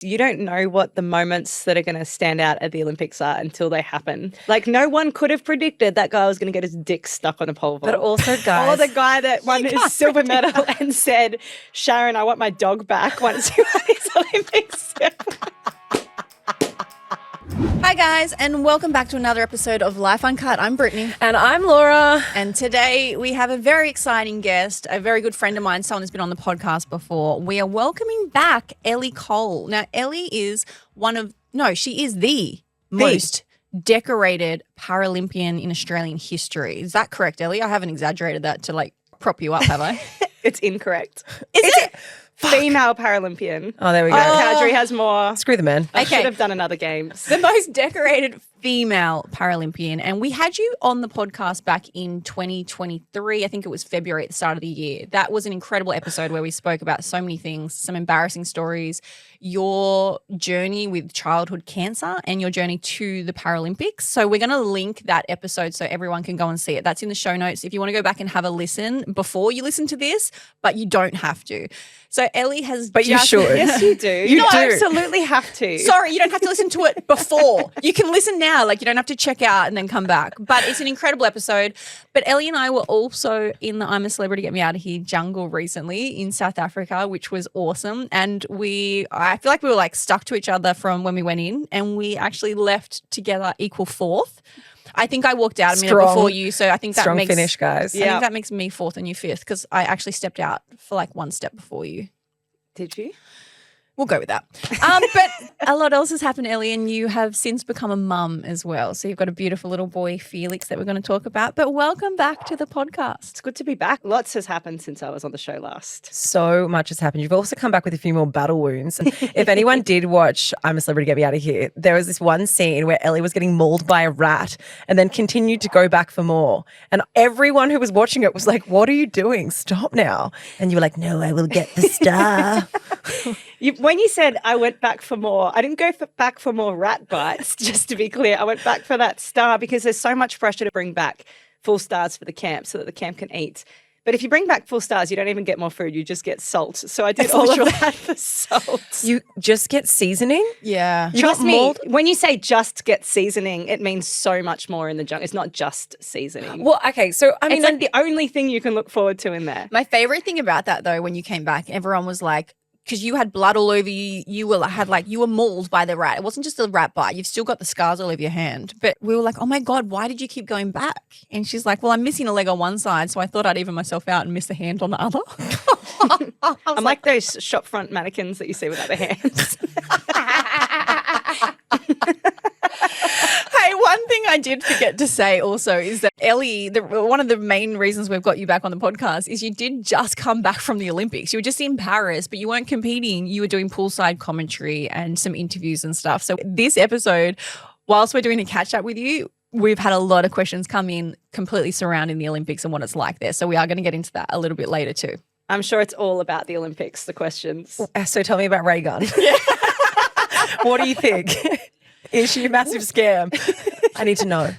You don't know what the moments that are going to stand out at the Olympics are until they happen. Like, no one could have predicted that guy was going to get his dick stuck on a pole vault. But also, guys... Or the guy that won his silver medal and said, Sharon, I want my dog back once he won his Olympics. Hi guys, and welcome back to another episode of Life Uncut. I'm Brittany. And I'm Laura. And today we have a very exciting guest, a very good friend of mine, someone who's been on the podcast before. We are welcoming back Ellie Cole. Now, Ellie is she is the most decorated Paralympian in Australian history. Is that correct, Ellie? I haven't exaggerated that to prop you up, have I? It's incorrect. Is it? Female Paralympian. Oh, there we go. Kadri has more. Screw the men. I should have done another games. The most decorated female Paralympian. And we had you on the podcast back in 2023. I think it was February at the start of the year. That was an incredible episode where we spoke about so many things, some embarrassing stories, your journey with childhood cancer and your journey to the Paralympics. So we're going to link that episode so everyone can go and see it. That's in the show notes if you want to go back and have a listen before you listen to this, but you don't have to. So Ellie has But you should. Yes, you do. You do. Absolutely have to. Sorry, you don't have to listen to it before. You can listen now. You don't have to check out and then come back. But it's an incredible episode. But Ellie and I were also in the I'm a Celebrity, Get Me Out of Here jungle recently in South Africa, which was awesome. And I feel like we were stuck to each other from when we went in, and we actually left together equal fourth. I think I walked out a minute before you, so I think that makes finish, guys. I think that makes me fourth and you fifth because I actually stepped out for one step before you. Did you? We'll go with that. But a lot else has happened, Ellie, and you have since become a mum as well. So you've got a beautiful little boy, Felix, that we're going to talk about. But welcome back to the podcast. It's good to be back. Lots has happened since I was on the show last. So much has happened. You've also come back with a few more battle wounds. If anyone did watch I'm a Celebrity, Get Me Out of Here, there was this one scene where Ellie was getting mauled by a rat and then continued to go back for more. And everyone who was watching it was like, what are you doing? Stop now. And you were like, no, I will get the star. When you said I went back for more, I didn't go back for more rat bites, just to be clear. I went back for that star because there's so much pressure to bring back full stars for the camp so that the camp can eat. But if you bring back full stars, you don't even get more food. You just get salt. So I did all of that for salt. You just get seasoning? Yeah. Trust me, when you say just get seasoning, it means so much more in the jungle. It's not just seasoning. Well, okay. So, I mean, it's the only thing you can look forward to in there. My favorite thing about that, though, when you came back, everyone was like, because you had blood all over you, you were mauled by the rat. It wasn't just a rat bite. You've still got the scars all over your hand. But we were like, oh my God, why did you keep going back? And she's like, well, I'm missing a leg on one side, so I thought I'd even myself out and miss a hand on the other. I'm like those shop front mannequins that you see without their hands. Hey, one thing I did forget to say also is that Ellie, one of the main reasons we've got you back on the podcast is you did just come back from the Olympics. You were just in Paris, but you weren't competing. You were doing poolside commentary and some interviews and stuff. So this episode, whilst we're doing a catch up with you, we've had a lot of questions come in completely surrounding the Olympics and what it's like there. So we are going to get into that a little bit later too. I'm sure it's all about the Olympics, the questions. So tell me about Ray Gun. What do you think? Is she a massive scam? I need to know.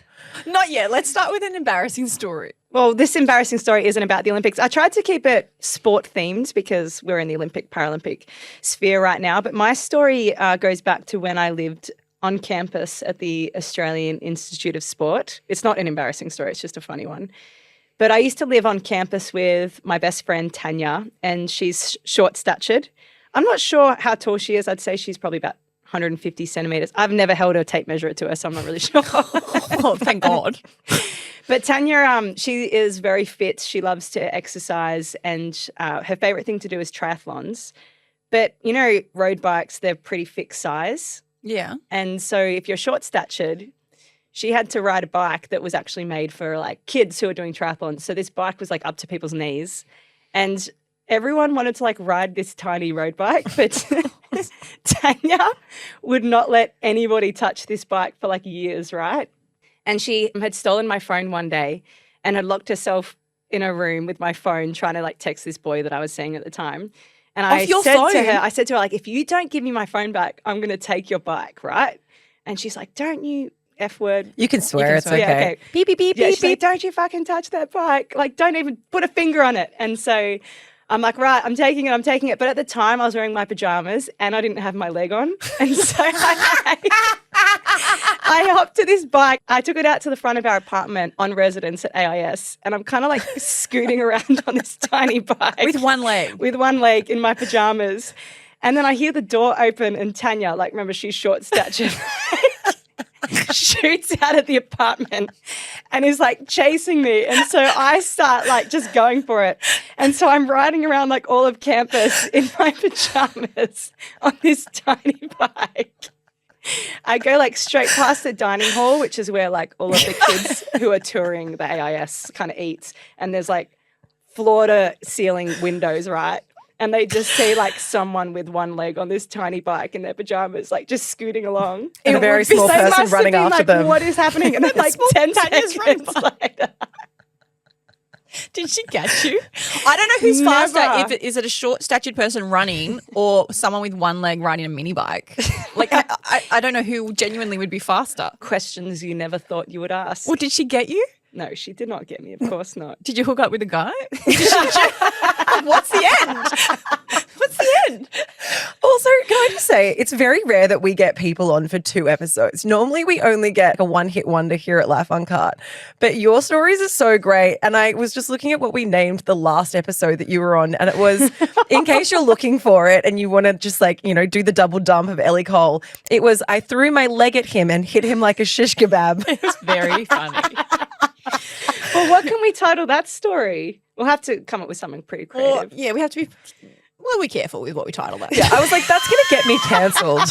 Not yet. Let's start with an embarrassing story. Well, this embarrassing story isn't about the Olympics. I tried to keep it sport themed because we're in the Paralympic sphere right now. But my story goes back to when I lived on campus at the Australian Institute of Sport. It's not an embarrassing story. It's just a funny one. But I used to live on campus with my best friend, Tanya, and she's short-statured. I'm not sure how tall she is. I'd say she's probably about 150 centimetres. I've never held a tape measure to her, so I'm not really sure. Oh, thank God. But Tanya, she is very fit. She loves to exercise, and her favourite thing to do is triathlons. But, road bikes, they're pretty fixed size. Yeah. And so if you're short-statured, she had to ride a bike that was actually made for, kids who are doing triathlons. So this bike was, up to people's knees. And everyone wanted to, ride this tiny road bike, but Tanya would not let anybody touch this bike for years, right? And she had stolen my phone one day and had locked herself in a room with my phone trying to text this boy that I was seeing at the time. And I said to her, if you don't give me my phone back, I'm going to take your bike, right? And she's like, don't you F word. You can swear, it's okay. Yeah, okay. Beep, beep, beep, Yeah, beep, she's like, beep. don't you fucking touch that bike. Don't even put a finger on it. And so I'm like, right, I'm taking it. But at the time I was wearing my pajamas and I didn't have my leg on. And so I hopped to this bike. I took it out to the front of our apartment on residence at AIS. And I'm kind of like scooting around on this tiny bike. With one leg. With one leg in my pajamas. And then I hear the door open and Tanya, like, remember, she's short-statured, shoots out of the apartment and is like chasing me. And so I start like just going for it. And so I'm riding around like all of campus in my pajamas on this tiny bike. I go like straight past the dining hall, which is where like all of the kids who are touring the AIS kind of eat. And there's like floor to ceiling windows, right? And they just see like someone with one leg on this tiny bike in their pajamas, like just scooting along. And a very small person running after them. What is happening? And then like 10 seconds later. Did she catch you? I don't know who's faster. Is it a short-statured person running or someone with one leg riding a mini bike? Like, I don't know who genuinely would be faster. Questions you never thought you would ask. Well, did she get you? No, she did not get me. Of course not. Did you hook up with a guy? What's the end? What's the end? Also, can I just say, it's very rare that we get people on for 2 episodes. Normally, we only get a one-hit wonder here at Life Uncut. But your stories are so great. And I was just looking at what we named the last episode that you were on. And it was, in case you're looking for it and you want to just like, you know, do the double dump of Ellie Cole, it was, I threw my leg at him and hit him like a shish kebab. It was very funny. Well, what can we title that story? We'll have to come up with something pretty creative. Well, yeah, we have to be... Well, we're careful with what we title that. Yeah, I was like, that's going to get me cancelled.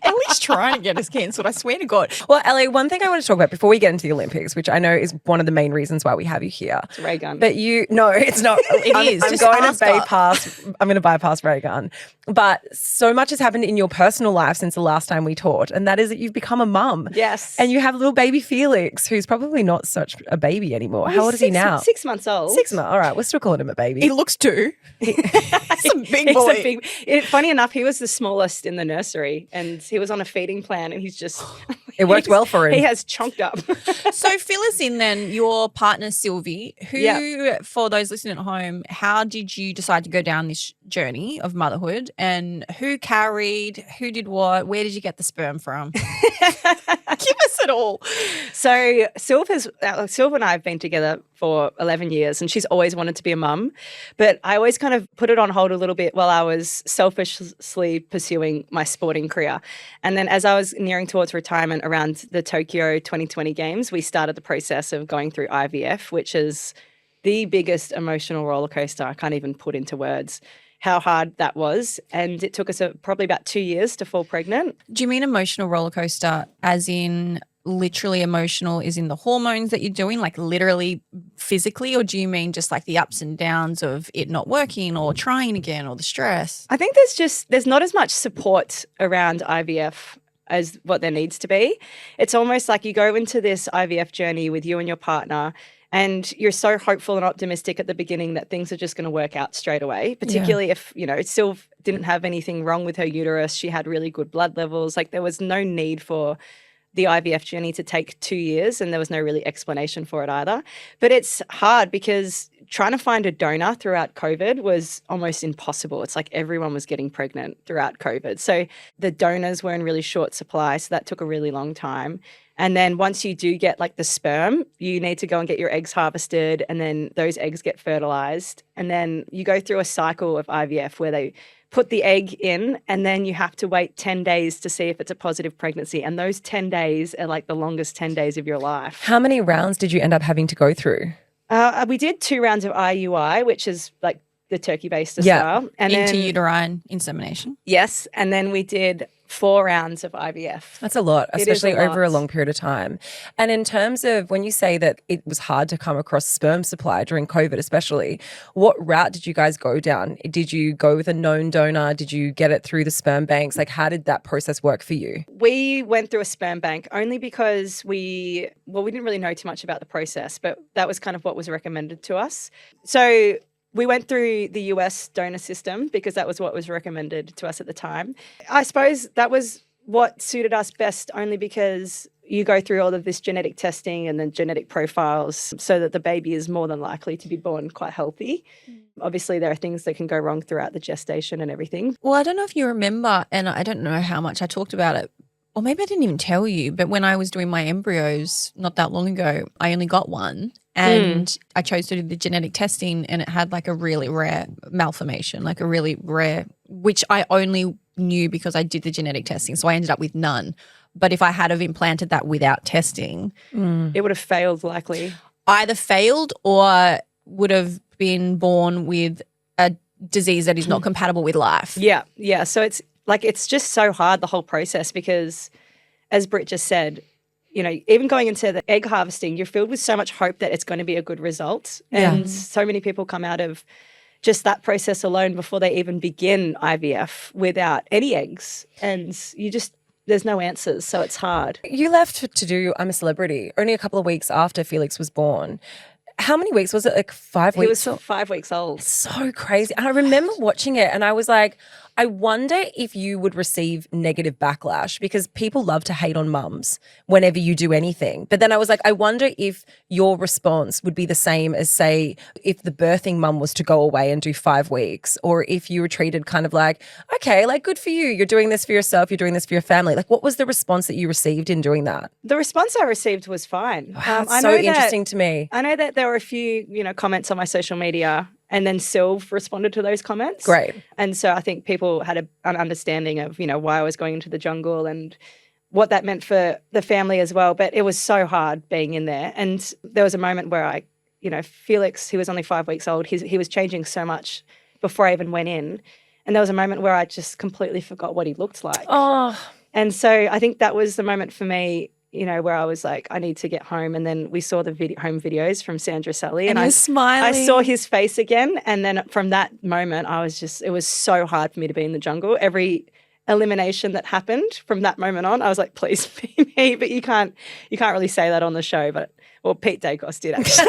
Ellie's trying to get us cancelled, I swear to God. Well, Ellie, one thing I want to talk about before we get into the Olympics, which I know is one of the main reasons why we have you here. It's a ray gun. But no, it's not. I'm going to bypass ray gun. But so much has happened in your personal life since the last time we talked, and that is that you've become a mum. Yes. And you have little baby Felix, who's probably not such a baby anymore. How old is he now? 6 months old. 6 months. All right, we're still calling him a baby. He looks 2. He's a big boy. Funny enough, he was the smallest in the nursery and he was on a feeding plan and he's just... It worked well for him. He has chonked up. So fill us in then, your partner Sylvie, for those listening at home, how did you decide to go down this journey of motherhood and who carried, who did what, where did you get the sperm from? Give us it all. So Sylv and I have been together for 11 years and she's always wanted to be a mum, but I always kind of put it on hold a little bit while I was selfishly pursuing my sporting career. And then as I was nearing towards retirement around the Tokyo 2020 Games, we started the process of going through IVF, which is the biggest emotional roller coaster I can't even put into words how hard that was. And it took us probably about 2 years to fall pregnant. Do you mean emotional roller coaster as in literally emotional is in the hormones that you're doing, like literally physically, or do you mean just like the ups and downs of it not working or trying again or the stress? I think there's not as much support around IVF as what there needs to be. It's almost like you go into this IVF journey with you and your partner and you're so hopeful and optimistic at the beginning that things are just going to work out straight away, particularly if, you know, Sylv didn't have anything wrong with her uterus. She had really good blood levels. Like there was no need for the IVF journey to take 2 years and there was no really explanation for it either. But it's hard because trying to find a donor throughout COVID was almost impossible. It's like everyone was getting pregnant throughout COVID. So the donors were in really short supply, so that took a really long time. And then once you do get like the sperm, you need to go and get your eggs harvested and then those eggs get fertilized. And then you go through a cycle of IVF where they put the egg in and then you have to wait 10 days to see if it's a positive pregnancy. And those 10 days are like the longest 10 days of your life. How many rounds did you end up having to go through? We did 2 rounds of IUI, which is like the turkey baster style. And Intrauterine insemination. Yes. And then we did 4 rounds of IVF. That's a lot, especially a lot. over a long period of time. And in terms of when you say that it was hard to come across sperm supply during COVID especially, what route did you guys go down? Did you go with a known donor? Did you get it through the sperm banks? Like how did that process work for you? We went through a sperm bank only because we didn't really know too much about the process, but that was kind of what was recommended to us. So we went through the US donor system because that was what was recommended to us at the time. I suppose that was what suited us best only because you go through all of this genetic testing and then genetic profiles so that the baby is more than likely to be born quite healthy. Obviously, there are things that can go wrong throughout the gestation and everything. Well, I don't know if you remember, and I don't know how much I talked about it, or maybe I didn't even tell you, but when I was doing my embryos not that long ago, I only got one. And I chose to do the genetic testing, and it had like a really rare malformation, like a really rare, which I only knew because I did the genetic testing. So I ended up with none. But if I had have implanted that without testing, It would have failed likely. either failed or would have been born with a disease that is not compatible with life. Yeah, yeah. So it's just so hard, the whole process, because as Britt just said, you know, even going into the egg harvesting, you're filled with so much hope that it's going to be a good result. And so many people come out of just that process alone before they even begin IVF without any eggs. And there's no answers. So it's hard. You left to do I'm a Celebrity only a couple of weeks after Felix was born. How many weeks was it? Like 5 weeks? He was 5 weeks old. So crazy. And I remember watching it and I was like, I wonder if you would receive negative backlash, because people love to hate on mums whenever you do anything. But then I was like, I wonder if your response would be the same as, say, if the birthing mum was to go away and do 5 weeks, or if you were treated kind of like, okay, like good for you. You're doing this for yourself. You're doing this for your family. Like, what was the response that you received in doing that? The response I received was fine. Wow, it's so interesting to me. I know that there were a few, comments on my social media, and then Sylv responded to those comments. Great. And so I think people had an understanding of, why I was going into the jungle and what that meant for the family as well. But it was so hard being in there. And there was a moment where Felix, who was only 5 weeks old, he was changing so much before I even went in. And there was a moment where I just completely forgot what he looked like. Oh. And so I think that was the moment for me, where I was like, I need to get home. And then we saw the home videos from Sandra Sally. And I smiling. I saw his face again. And then from that moment, it was so hard for me to be in the jungle. Every elimination that happened from that moment on, I was like, please be me. But you can't really say that on the show. Well, Pete Dacos did actually.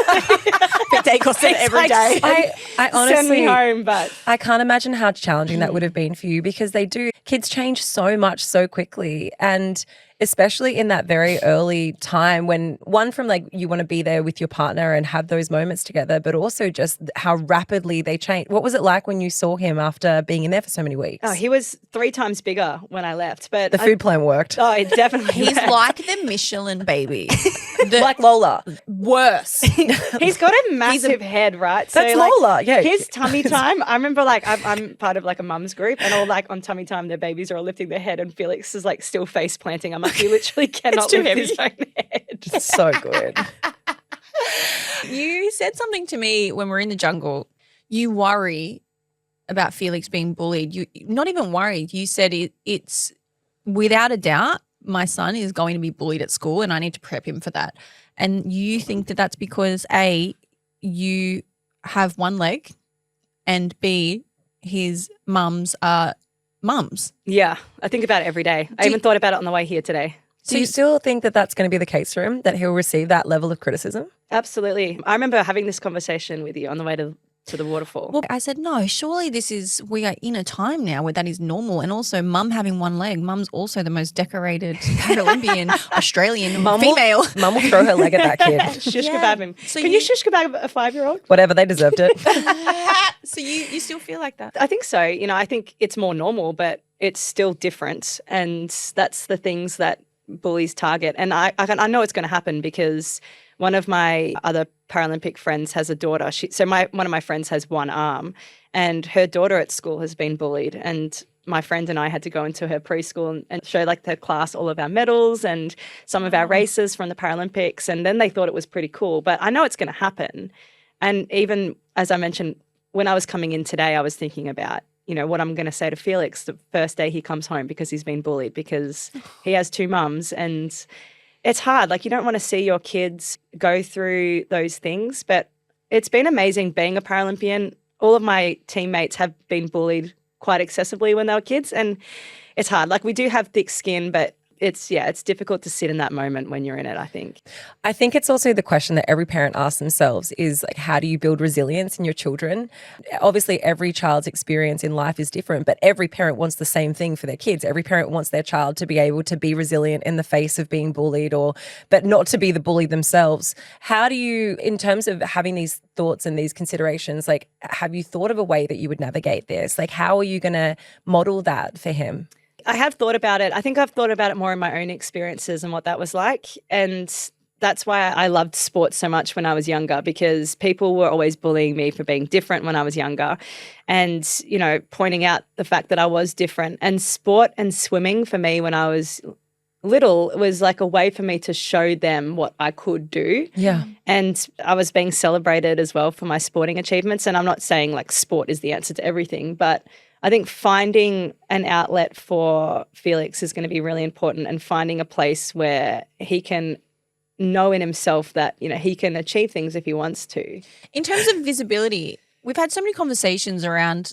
Pete Dacos did every day. I honestly send me home, but I can't imagine how challenging that would have been for you, because kids change so much so quickly, and especially in that very early time when from like you want to be there with your partner and have those moments together, but also just how rapidly they change. What was it like when you saw him after being in there for so many weeks? Oh, he was 3 times bigger when I left. But the food plan worked. Oh, it definitely He's worked. like the Michelin baby. Like Lola. Worse. He's got a massive head, right? That's Lola, yeah. His tummy time, I remember I'm part of like a mum's group, and all like on tummy time, their babies are all lifting their head and Felix is like still face planting. I'm like, he literally cannot lift his own head. It's so good. You said something to me when we're in the jungle. You worry about Felix being bullied. You not even worried. You said it's without a doubt my son is going to be bullied at school and I need to prep him for that. And you think that that's because A, you have one leg, and B, his mums are mums. Yeah, I think about it every day. I even thought about it on the way here today. Do you still think that that's going to be the case for him, that he'll receive that level of criticism? Absolutely. I remember having this conversation with you on the way to the waterfall. Well, I said, no, surely we are in a time now where that is normal. And also mum having one leg. Mum's also the most decorated Paralympian Australian female. Mum will throw her leg at that kid. Shish kebab him. So Can you shish kebab a 5-year-old? Whatever, they deserved it. So you still feel like that? I think so. I think it's more normal, but it's still different. And that's the things that bullies target. And I know it's going to happen because one of my other Paralympic friends has a daughter. One of my friends has one arm, and her daughter at school has been bullied. And my friend and I had to go into her preschool and show like the class all of our medals and some of our races from the Paralympics. And then they thought it was pretty cool. But I know it's going to happen. And even as I mentioned, when I was coming in today, I was thinking about what I'm going to say to Felix the first day he comes home, because he's been bullied, because he has 2 mums, and it's hard. Like, you don't want to see your kids go through those things, but it's been amazing being a Paralympian. All of my teammates have been bullied quite excessively when they were kids, and it's hard. Like, we do have thick skin, but it's difficult to sit in that moment when you're in it, I think. I think it's also the question that every parent asks themselves is like, how do you build resilience in your children? Obviously, every child's experience in life is different, but every parent wants the same thing for their kids. Every parent wants their child to be able to be resilient in the face of being bullied, but not to be the bully themselves. How do you, in terms of having these thoughts and these considerations, like, have you thought of a way that you would navigate this? Like, how are you going to model that for him? I have thought about it. I think I've thought about it more in my own experiences and what that was like. And that's why I loved sports so much when I was younger, because people were always bullying me for being different when I was younger and, pointing out the fact that I was different. And sport and swimming for me when I was little was like a way for me to show them what I could do. Yeah. And I was being celebrated as well for my sporting achievements. And I'm not saying like sport is the answer to everything, but I think finding an outlet for Felix is going to be really important, and finding a place where he can know in himself that, he can achieve things if he wants to. In terms of visibility, we've had so many conversations around,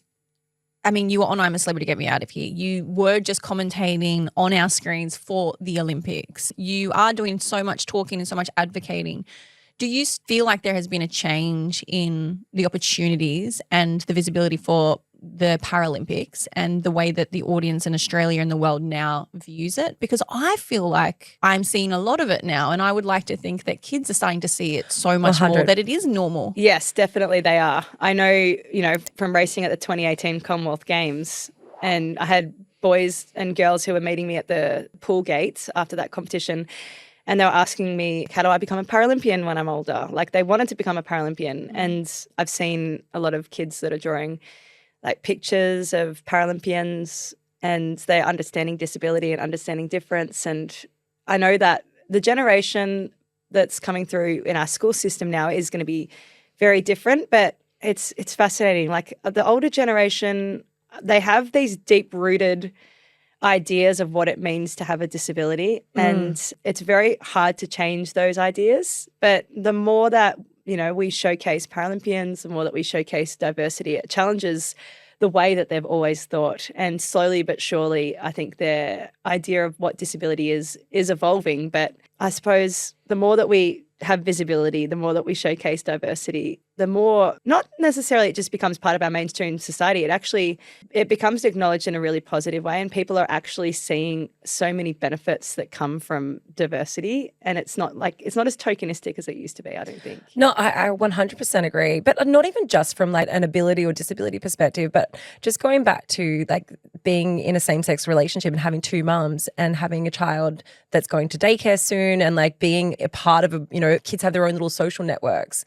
you were on I'm a Celebrity, Get Me Out of Here. You were just commentating on our screens for the Olympics. You are doing so much talking and so much advocating. Do you feel like there has been a change in the opportunities and the visibility for the Paralympics and the way that the audience in Australia and the world now views it? Because I feel like I'm seeing a lot of it now, and I would like to think that kids are starting to see it so much 100. more, that it is normal. Yes, definitely they are. I know, from racing at the 2018 Commonwealth Games, and I had boys and girls who were meeting me at the pool gates after that competition, and they were asking me, how do I become a Paralympian when I'm older? Like, they wanted to become a Paralympian. And I've seen a lot of kids that are drawing like pictures of Paralympians, and they're understanding disability and understanding difference. And I know that the generation that's coming through in our school system now is going to be very different, but it's fascinating. Like, the older generation, they have these deep-rooted ideas of what it means to have a disability, and it's very hard to change those ideas. But the more that we showcase Paralympians, the more that we showcase diversity, it challenges the way that they've always thought. And slowly but surely, I think their idea of what disability is evolving. But I suppose the more that we have visibility, the more that we showcase diversity, the more, not necessarily it just becomes part of our mainstream society, it becomes acknowledged in a really positive way, and people are actually seeing so many benefits that come from diversity, and it's not as tokenistic as it used to be, I don't think. No, I 100% agree, but not even just from like an ability or disability perspective, but just going back to like being in a same-sex relationship and having two mums and having a child that's going to daycare soon, and like being a part of kids have their own little social networks.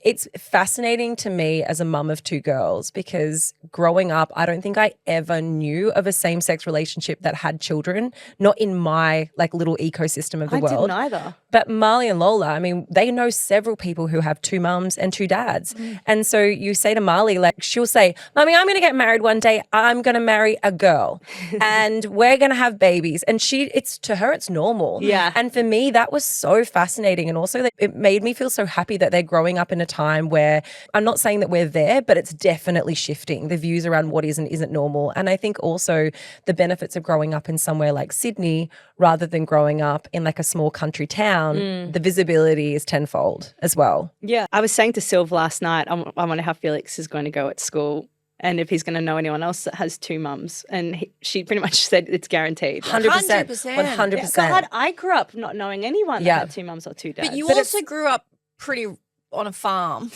It's fascinating to me as a mum of two girls, because growing up, I don't think I ever knew of a same-sex relationship that had children, not in my like little ecosystem of the world. I didn't either. But Marley and Lola, they know several people who have two mums and two dads. And so you say to Marley, like, she'll say, Mommy, I'm going to get married one day. I'm going to marry a girl and we're going to have babies. And to her, it's normal. Yeah. And for me, that was so fascinating. And also it made me feel so happy that they're growing up in a time where, I'm not saying that we're there, but it's definitely shifting the views around what is and isn't normal. And I think also the benefits of growing up in somewhere like Sydney rather than growing up in like a small country town, the visibility is tenfold as well. Yeah. I was saying to Sylv last night, I wonder how Felix is going to go at school and if he's going to know anyone else that has two mums. And she pretty much said it's guaranteed. 100%. 100%. God, I grew up not knowing anyone that had two mums or two dads. But you also grew up pretty on a farm.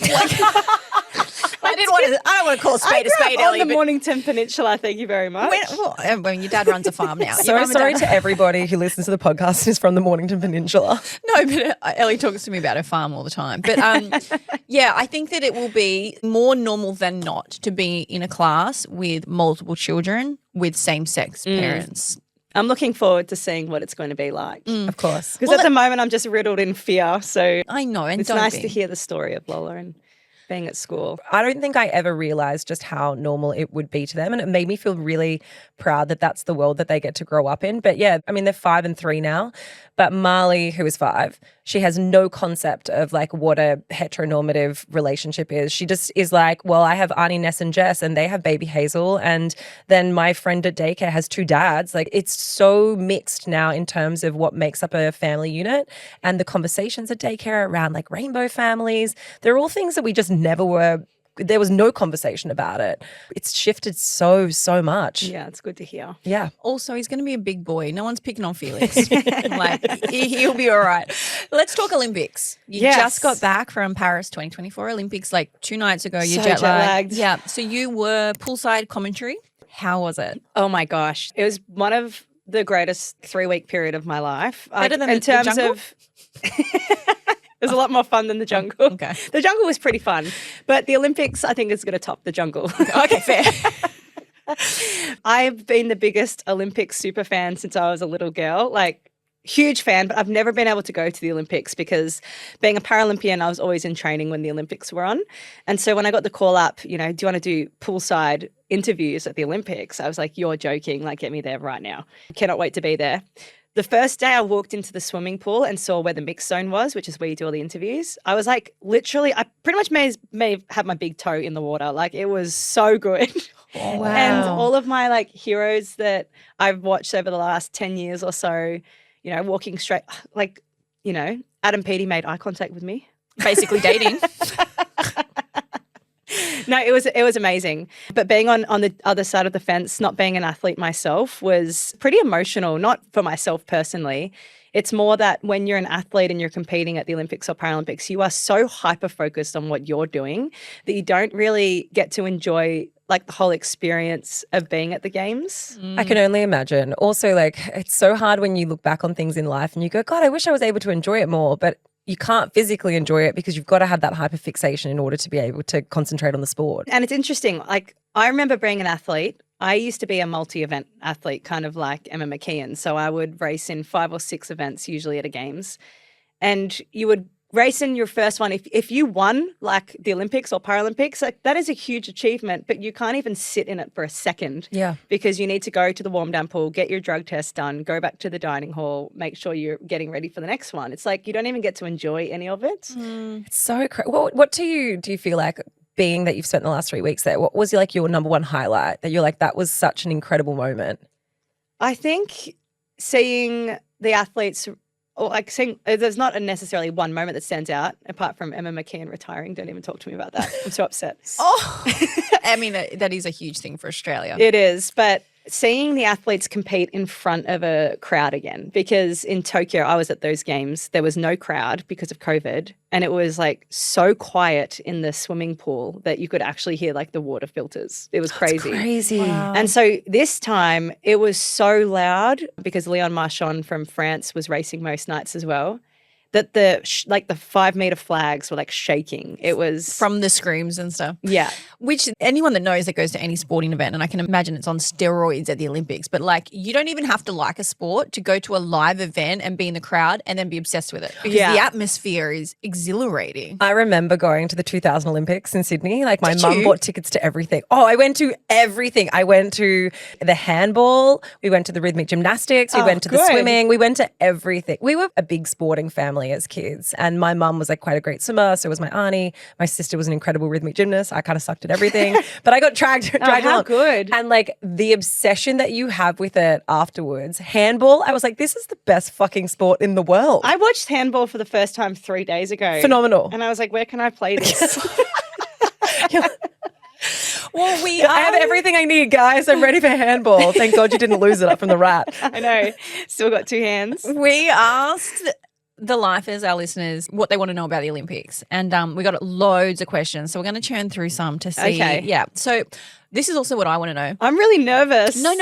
I don't want to call a spade a spade, Ellie. On the Mornington Peninsula, thank you very much. Your dad runs a farm now. So sorry to everybody who listens to the podcast who's from the Mornington Peninsula. No, but Ellie talks to me about her farm all the time. But yeah, I think that it will be more normal than not to be in a class with multiple children with same-sex parents. I'm looking forward to seeing what it's going to be like. Of course. Because at the moment I'm just riddled in fear. So I know, and it's don't nice be. to hear the story of Lola. And being at school. I don't think I ever realized just how normal it would be to them. And it made me feel really proud that that's the world that they get to grow up in. But yeah, I mean, they're 5 and 3 now. But Marley, who is 5, she has no concept of like what a heteronormative relationship is. She just is like, well, I have Arnie, Ness and Jess and they have baby Hazel. And then my friend at daycare has 2 dads. Like it's so mixed now in terms of what makes up a family unit, and the conversations at daycare around like rainbow families. They're all things that we just never were. There was no conversation about it. It's shifted so much. Yeah, it's good to hear. Yeah. Also, he's going to be a big boy. No one's picking on Felix. Like, he'll be all right. Let's talk Olympics. You just got back from Paris 2024 Olympics like 2 nights ago. You're So jet jet-lagged. Yeah. So you were poolside commentary. How was it? Oh my gosh. It was one of the greatest 3-week period of my life. Better than in the terms jungle? of it was a lot more fun than the jungle. Okay. The jungle was pretty fun, but the Olympics I think is going to top the jungle. Okay, fair. I've been the biggest Olympics super fan since I was a little girl. Like huge fan, but I've never been able to go to the Olympics because being a Paralympian, I was always in training when the Olympics were on. And so when I got the call up, do you want to do poolside interviews at the Olympics? I was like, you're joking. Like, get me there right now. Cannot wait to be there. The first day I walked into the swimming pool and saw where the mixed zone was, which is where you do all the interviews. I was like, literally, I pretty much may have had my big toe in the water. Like it was so good. Wow. And all of my like heroes that I've watched over the last 10 years or so, walking straight, like, Adam Pettit made eye contact with me. Basically dating. No, it was amazing. But being on the other side of the fence, not being an athlete myself, was pretty emotional, not for myself personally. It's more that when you're an athlete and you're competing at the Olympics or Paralympics, you are so hyper-focused on what you're doing that you don't really get to enjoy like the whole experience of being at the games. I can only imagine. Also, like, it's so hard when you look back on things in life and you go, God, I wish I was able to enjoy it more. But you can't physically enjoy it because you've got to have that hyperfixation in order to be able to concentrate on the sport. And it's interesting. Like, I remember being an athlete. I used to be a multi-event athlete, kind of like Emma McKeon. So I would race in 5 or 6 events, usually at a games. And you would race in your first one. If you won like the Olympics or Paralympics, like that is a huge achievement, but you can't even sit in it for a second. Yeah. Because you need to go to the warm down pool, get your drug test done, go back to the dining hall, make sure you're getting ready for the next one. It's like you don't even get to enjoy any of it. It's so crazy. What do you feel like, being that you've spent the last 3 weeks there, what was like your number one highlight that you're like, that was such an incredible moment? I think seeing the athletes, or like seeing, there's not necessarily one moment that stands out apart from Emma McKeon retiring. Don't even talk to me about that. I'm so upset. Oh, I mean, that is a huge thing for Australia. It is, but seeing the athletes compete in front of a crowd again, because in Tokyo, I was at those games, there was no crowd because of COVID, and it was like so quiet in the swimming pool that you could actually hear like the water filters. It was crazy. Crazy. Wow. And so this time it was so loud because Leon Marchand from France was racing most nights as well, that the 5-meter flags were like shaking. It was From the screams and stuff. yeah. Which anyone that knows that goes to any sporting event, and I can imagine it's on steroids at the Olympics, but like you don't even have to like a sport to go to a live event and be in the crowd and then be obsessed with it. Because Yeah. the atmosphere is exhilarating. I remember going to the 2000 Olympics in Sydney. Like my Did mum you? bought tickets to everything. Oh, I went to everything. I went to the handball. We went to the rhythmic gymnastics. We Oh, went to the good. swimming. We went to everything. We were a big sporting family as kids. And my mum was like quite a great swimmer. So was my auntie. My sister was an incredible rhythmic gymnast. I kind of sucked at everything. But I got dragged how along. good. And like the obsession that you have with it afterwards. Handball, I was like, this is the best fucking sport in the world. I watched handball for the first time 3 days ago. Phenomenal. And I was like, where can I play this? Well, I have everything I need, guys. I'm ready for handball. Thank God you didn't lose it up from the rat. I know. Still got 2 hands. We asked the lifers, our listeners, what they want to know about the Olympics. And we got loads of questions. So we're going to churn through some to see. Okay. Yeah. So this is also what I want to know. I'm really nervous. No.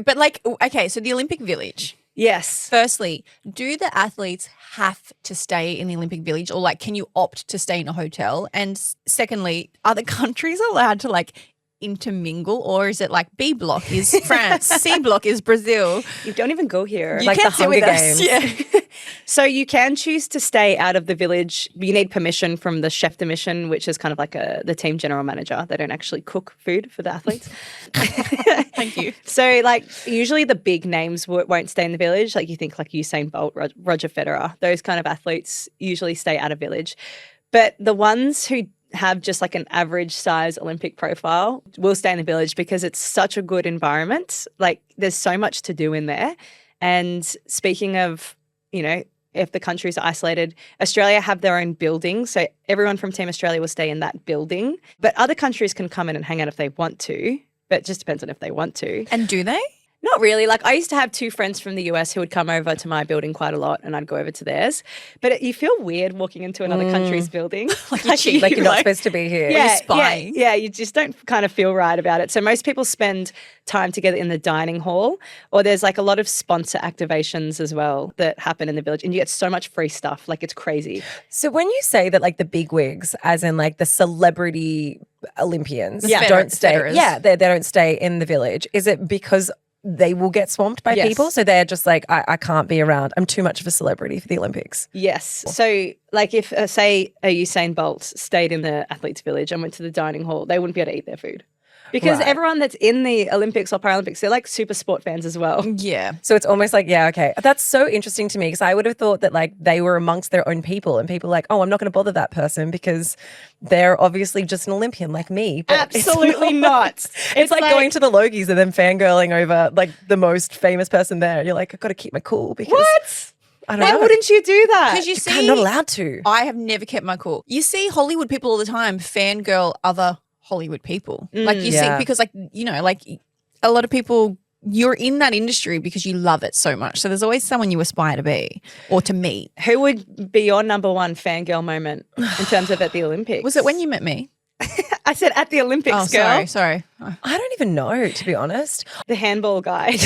But like, okay, so the Olympic Village. Yes. Firstly, do the athletes have to stay in the Olympic Village, or like can you opt to stay in a hotel? And secondly, are the countries allowed to like intermingle, or is it like B block is France, C block is Brazil? You don't even go here. You Like can't the sit with Hunger us. Games. Yeah. So you can choose to stay out of the village. You need permission from the chef de mission, which is kind of like the team general manager. They don't actually cook food for the athletes. Thank you. So like usually the big names won't stay in the village. Like you think like Usain Bolt, Roger Federer, those kind of athletes usually stay out of village. But the ones who have just like an average size Olympic profile will stay in the village because it's such a good environment. Like there's so much to do in there. And speaking of, if the countries are isolated, Australia have their own building. So everyone from Team Australia will stay in that building. But other countries can come in and hang out if they want to. But it just depends on if they want to. And do they? Not really. Like I used to have 2 friends from the US who would come over to my building quite a lot and I'd go over to theirs. But you feel weird walking into another country's building. Like you're not supposed to be here. Yeah, You're spying. Yeah, you just don't kind of feel right about it. So most people spend time together in the dining hall, or there's like a lot of sponsor activations as well that happen in the village and you get so much free stuff. Like it's crazy. So when you say that like the big wigs, as in like the celebrity Olympians don't stay. Federers. Yeah, they don't stay in the village. Is it because they will get swamped by Yes. people? So they're just like, I can't be around. I'm too much of a celebrity for the Olympics. Yes. So like if say a Usain Bolt stayed in the athletes village and went to the dining hall, they wouldn't be able to eat their food. Because Right. everyone that's in the Olympics or Paralympics, they're like super sport fans as well. Yeah. So it's almost like, yeah, okay. That's so interesting to me because I would have thought that like they were amongst their own people and people are like, oh, I'm not going to bother that person because they're obviously just an Olympian like me. But Absolutely not. It's like going to the Logies and then fangirling over like the most famous person there. You're like, I've got to keep my cool because What? I don't Why know. wouldn't you do that? Because you You're see, kind of not allowed to. I have never kept my cool. You see Hollywood people all the time fangirl other Hollywood people. Like you Yeah. see, because like, like a lot of people, you're in that industry because you love it so much. So there's always someone you aspire to be or to meet. Who would be your number one fangirl moment in terms of at the Olympics? Was it when you met me? I said at the Olympics, Oh, girl. sorry. I don't even know, to be honest. The handball guy.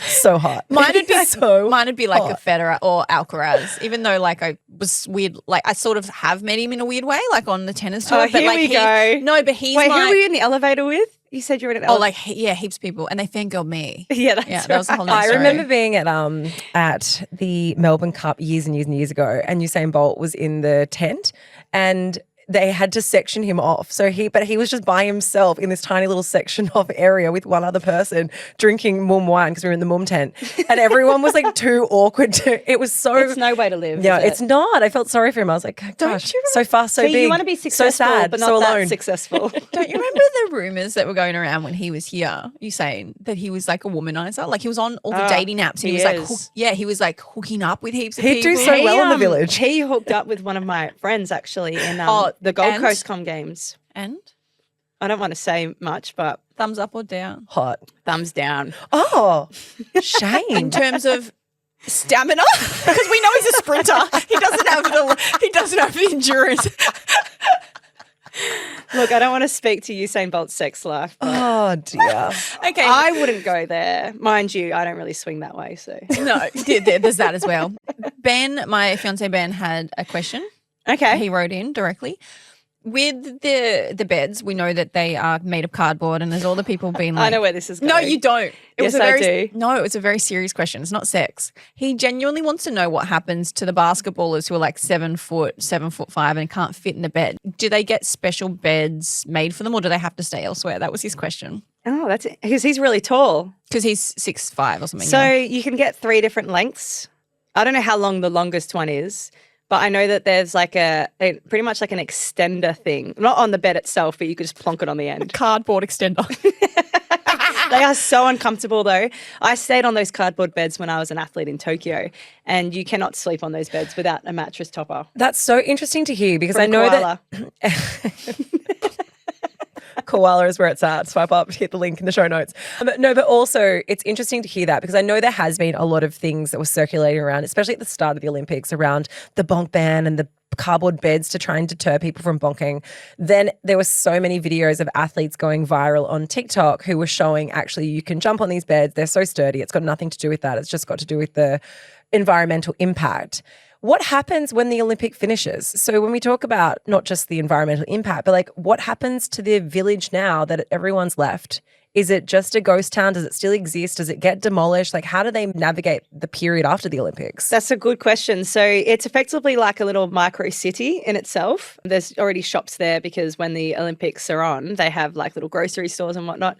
So hot. Mine would be so Mine would be like hot. a Federer or Alcaraz, even though like I was weird. Like I sort of have met him in a weird way, like on the tennis tour. Oh, but here like we go. No, but he's Wait, my. who were you in the elevator with? You said you were in an Oh, elevator. like heaps of people, and they fangirled me. Yeah, that's Yeah, right. that was the whole. I story. remember being at the Melbourne Cup years and years and years ago, and Usain Bolt was in the tent, and they had to section him off. But he was just by himself in this tiny little section off area with one other person drinking mum wine because we were in the mum tent, and everyone was like too awkward to. It was so. It's no way to live. Yeah, is it? it's not. I felt sorry for him. I was like, gosh, you so fast, so So big. you want to be successful, so sad, but not so that alone. successful. Don't you remember the rumors that were going around when he was here? You saying that he was like a womanizer, like he was on all the dating apps. And he he was like, is. he was like hooking up with heaps of He'd do people. so well in the village. He hooked up with one of my friends actually in the Gold and? Coast Games. And I don't want to say much, but thumbs up or down Hot. thumbs down. Oh, in shame. terms of stamina, because we know he's a sprinter. He doesn't have the endurance. Look, I don't want to speak to Usain Bolt's sex life, but Oh dear. Okay, I wouldn't go there. Mind you, I don't really swing that way, so. no, there's that as well. Ben, my fiance Ben, had a question. Okay. He wrote in directly. With the beds, we know that they are made of cardboard, and there's all the people being like, I know where this is going. No, you don't. Yes, a I very, do. No, it's a very serious question. It's not sex. He genuinely wants to know what happens to the basketballers who are like 7 foot, 7'5", and can't fit in the bed. Do they get special beds made for them, or do they have to stay elsewhere? That was his question. Oh, that's it. Because he's really tall. Because he's 6'5" or something. So yeah. you can get 3 different lengths. I don't know how long the longest one is, but I know that there's like a pretty much like an extender thing. Not on the bed itself, but you could just plonk it on the end. Cardboard extender. They are so uncomfortable though. I stayed on those cardboard beds when I was an athlete in Tokyo, and you cannot sleep on those beds without a mattress topper. That's so interesting to hear because From I know Koala. that Koala is where it's at. Swipe up, hit the link in the show notes. But also it's interesting to hear that because I know there has been a lot of things that were circulating around, especially at the start of the Olympics, around the bonk ban and the cardboard beds to try and deter people from bonking. Then there were so many videos of athletes going viral on TikTok who were showing actually you can jump on these beds. They're so sturdy. It's got nothing to do with that. It's just got to do with the environmental impact. What happens when the Olympic finishes? So when we talk about not just the environmental impact, but like what happens to the village now that everyone's left? Is it just a ghost town? Does it still exist? Does it get demolished? Like, how do they navigate the period after the Olympics? That's a good question. So it's effectively like a little micro city in itself. There's already shops there because when the Olympics are on, they have like little grocery stores and whatnot.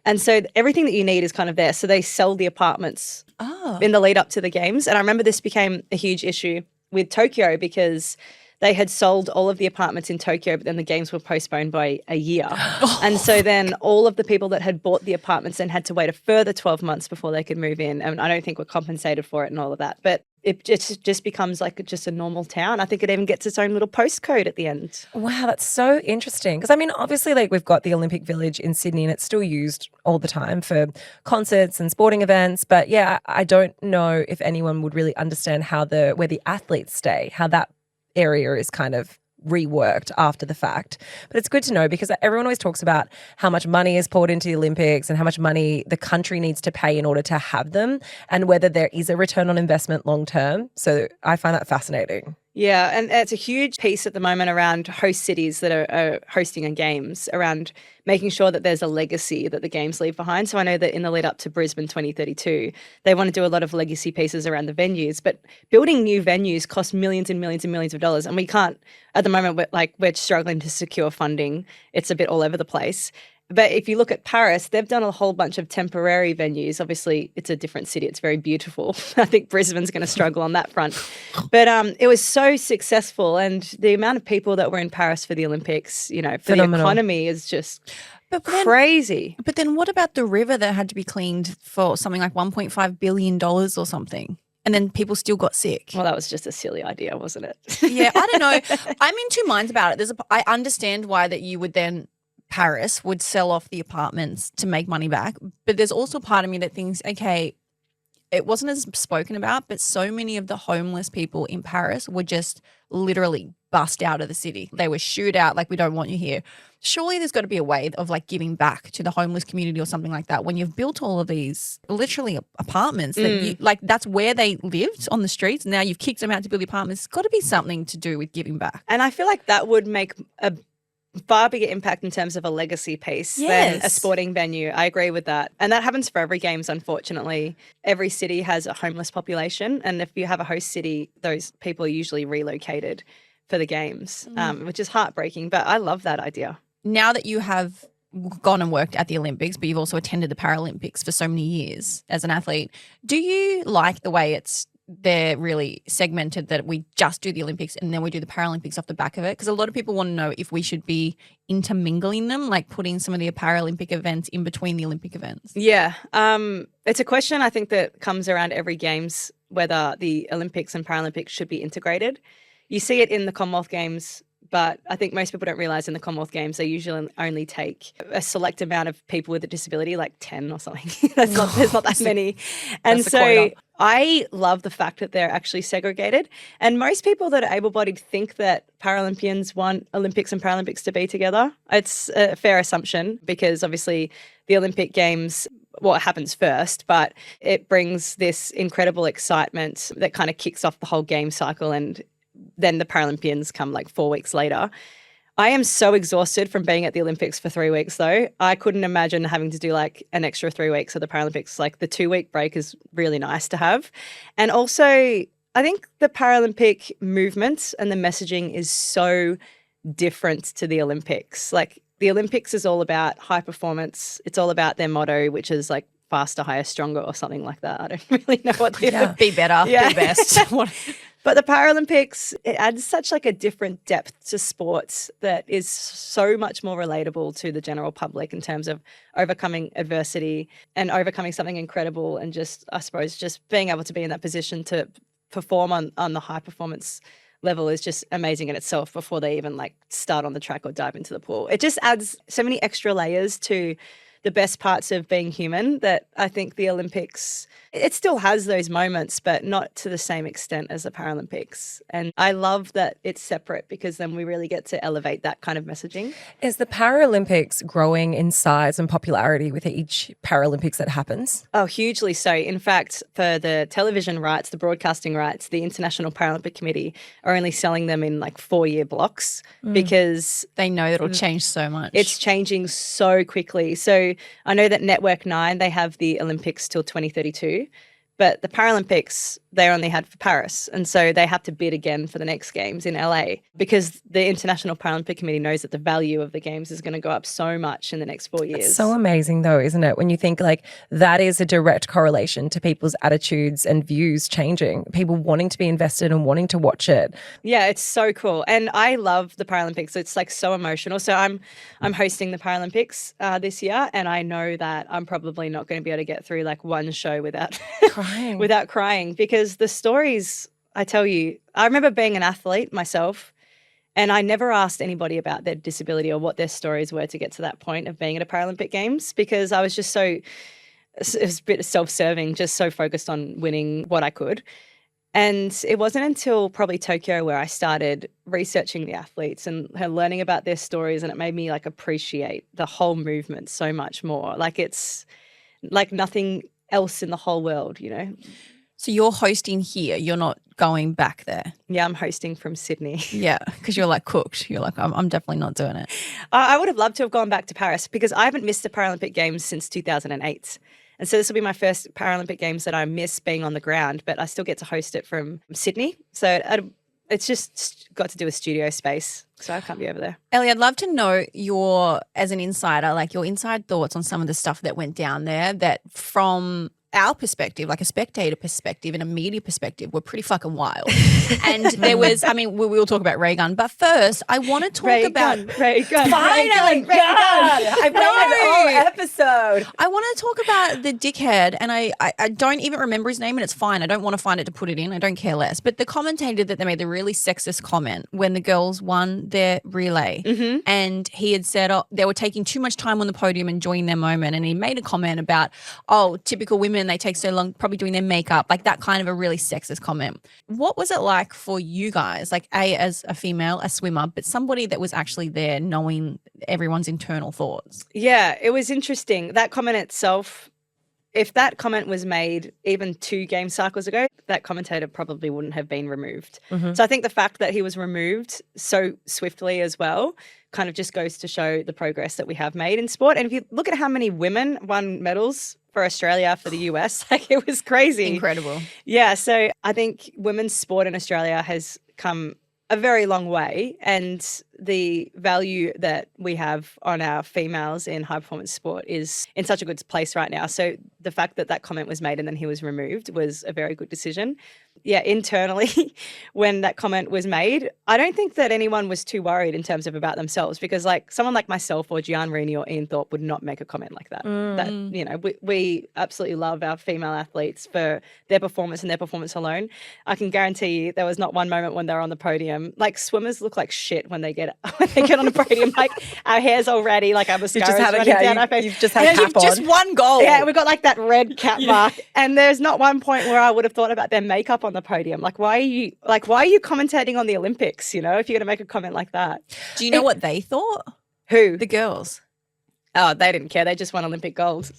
And so everything that you need is kind of there. So they sell the apartments in the lead up to the games. And I remember this became a huge issue with Tokyo because they had sold all of the apartments in Tokyo, but then the games were postponed by a year. And so then all of the people that had bought the apartments then had to wait a further 12 months before they could move in. And I don't think we're compensated for it and all of that. But it just becomes like just a normal town. I think it even gets its own little postcode at the end. Wow, that's so interesting. Because, I mean, obviously, like, we've got the Olympic Village in Sydney and it's still used all the time for concerts and sporting events. But, yeah, I don't know if anyone would really understand how where the athletes stay, how that area is kind of reworked after the fact. But it's good to know because everyone always talks about how much money is poured into the Olympics and how much money the country needs to pay in order to have them and whether there is a return on investment long term. So I find that fascinating. Yeah, and it's a huge piece at the moment around host cities that are hosting a games, around making sure that there's a legacy that the games leave behind. So I know that in the lead up to Brisbane 2032, they want to do a lot of legacy pieces around the venues, but building new venues costs millions and millions and millions of dollars. And we can't, at the moment, we're struggling to secure funding. It's a bit all over the place. But if you look at Paris, they've done a whole bunch of temporary venues. Obviously, it's a different city. It's very beautiful. I think Brisbane's going to struggle on that front. But it was so successful. And the amount of people that were in Paris for the Olympics, you know, for Phenomenal. the economy is just crazy. But then what about the river that had to be cleaned for something like $1.5 billion or something? And then people still got sick. Well, that was just a silly idea, wasn't it? Yeah, I don't know. I'm in two minds about it. I understand why that you would then Paris would sell off the apartments to make money back. But there's also part of me that thinks, okay, it wasn't as spoken about, but so many of the homeless people in Paris were just literally bust out of the city. They were shooed out like, we don't want you here. Surely there's got to be a way of like giving back to the homeless community or something like that when you've built all of these literally apartments that you, like that's where they lived on the streets. Now you've kicked them out to build the apartments. It's got to be something to do with giving back. And I feel like that would make a far bigger impact in terms of a legacy piece than a sporting venue. I agree with that. And that happens for every games, unfortunately. Every city has a homeless population. And if you have a host city, those people are usually relocated for the games, which is heartbreaking. But I love that idea. Now that you have gone and worked at the Olympics, but you've also attended the Paralympics for so many years as an athlete, do you like the way they're really segmented, that we just do the Olympics and then we do the Paralympics off the back of it? Because a lot of people want to know if we should be intermingling them, like putting some of the Paralympic events in between the Olympic events. Yeah. It's a question I think that comes around every games, whether the Olympics and Paralympics should be integrated. You see it in the Commonwealth Games, but I think most people don't realise in the Commonwealth Games they usually only take a select amount of people with a disability, like 10 or something. There's not that many. And so I love the fact that they're actually segregated. And most people that are able-bodied think that Paralympians want Olympics and Paralympics to be together. It's a fair assumption because obviously the Olympic Games, well, it happens first, but it brings this incredible excitement that kind of kicks off the whole game cycle, and then the Paralympians come like 4 weeks later. I am so exhausted from being at the Olympics for 3 weeks, though. I couldn't imagine having to do like an extra 3 weeks of the Paralympics. Like the 2-week break is really nice to have. And also, I think the Paralympic movement and the messaging is so different to the Olympics. Like the Olympics is all about high performance. It's all about their motto, which is like faster, higher, stronger or something like that. I don't really know what the Be better, be best. But the Paralympics, it adds such like a different depth to sports that is so much more relatable to the general public in terms of overcoming adversity and overcoming something incredible, and just, I suppose, just being able to be in that position to perform on the high performance level is just amazing in itself before they even like start on the track or dive into the pool. It just adds so many extra layers to the best parts of being human that I think the Olympics, it still has those moments, but not to the same extent as the Paralympics. And I love that it's separate because then we really get to elevate that kind of messaging. Is the Paralympics growing in size and popularity with each Paralympics that happens? Oh, hugely so. In fact, for the television rights, the broadcasting rights, the International Paralympic Committee are only selling them in like 4-year blocks because They know that it'll change so much. it's changing so quickly. So I know that Network 9, they have the Olympics till 2032, but the Paralympics, they only had for Paris. And so they have to bid again for the next games in LA because the International Paralympic Committee knows that the value of the games is going to go up so much in the next 4 years. It's so amazing though, isn't it? When you think like that is a direct correlation to people's attitudes and views changing, people wanting to be invested and wanting to watch it. Yeah, it's so cool. And I love the Paralympics. It's like so emotional. So I'm hosting the Paralympics this year, and I know that I'm probably not going to be able to get through like one show without Crying. without crying, because the stories, I tell you, I remember being an athlete myself, and I never asked anybody about their disability or what their stories were to get to that point of being at a Paralympic Games, because I was just so, it was a bit self-serving, just so focused on winning what I could. And it wasn't until probably Tokyo where I started researching the athletes and learning about their stories, and it made me like appreciate the whole movement so much more. Like it's like nothing else in the whole world, you know? So you're hosting here. You're not going back there. Yeah, I'm hosting from Sydney. Yeah, because you're like cooked. You're like, I'm definitely not doing it. I would have loved to have gone back to Paris because I haven't missed a Paralympic Games since 2008. And so this will be my first Paralympic Games that I miss being on the ground, but I still get to host it from Sydney. So it's just got to do with studio space, so I can't be over there. Ellie, I'd love to know as an insider, like your inside thoughts on some of the stuff that went down there that from our perspective, like a spectator perspective and a media perspective, were pretty fucking wild. And there was, I mean, we'll talk about Ray Gun, but first I want to talk about Ray Gun. Finally, God! I waited an whole episode. I want to talk about the dickhead, and I don't even remember his name, and it's fine. I don't want to find it to put it in. I don't care less. But the commentator that they made the really sexist comment when the girls won their relay, and he had said they were taking too much time on the podium enjoying their moment, and he made a comment about, typical women, they take so long probably doing their makeup, like that kind of a really sexist comment. What was it like for you guys, like as a female, a swimmer, but somebody that was actually there knowing everyone's internal thoughts? Yeah, it was interesting. That comment itself, if that comment was made even 2 game cycles ago, that commentator probably wouldn't have been removed. So I think the fact that he was removed so swiftly as well kind of just goes to show the progress that we have made in sport. And if you look at how many women won medals for Australia, for the US, like it was crazy. Incredible. Yeah, so I think women's sport in Australia has come a very long way, and the value that we have on our females in high performance sport is in such a good place right now. So the fact that that comment was made and then he was removed was a very good decision. Yeah, internally, when that comment was made, I don't think that anyone was too worried in terms of about themselves, because like someone like myself or Gian Reaney or Ian Thorpe would not make a comment like that. That, you know, we absolutely love our female athletes for their performance and their performance alone. I can guarantee you there was not one moment when they were on the podium. Like swimmers look like shit when they get on the podium. Like our hair's all ready, like our mascara's running down our face. You've just had cap on. Just one goal. Yeah, we've got like that red cap mark, and there's not one point where I would have thought about their makeup on the podium. Like, why are you commentating on the Olympics? You know, if you're going to make a comment like that. Do you know what they thought? Who? The girls. Oh, they didn't care. They just won Olympic gold.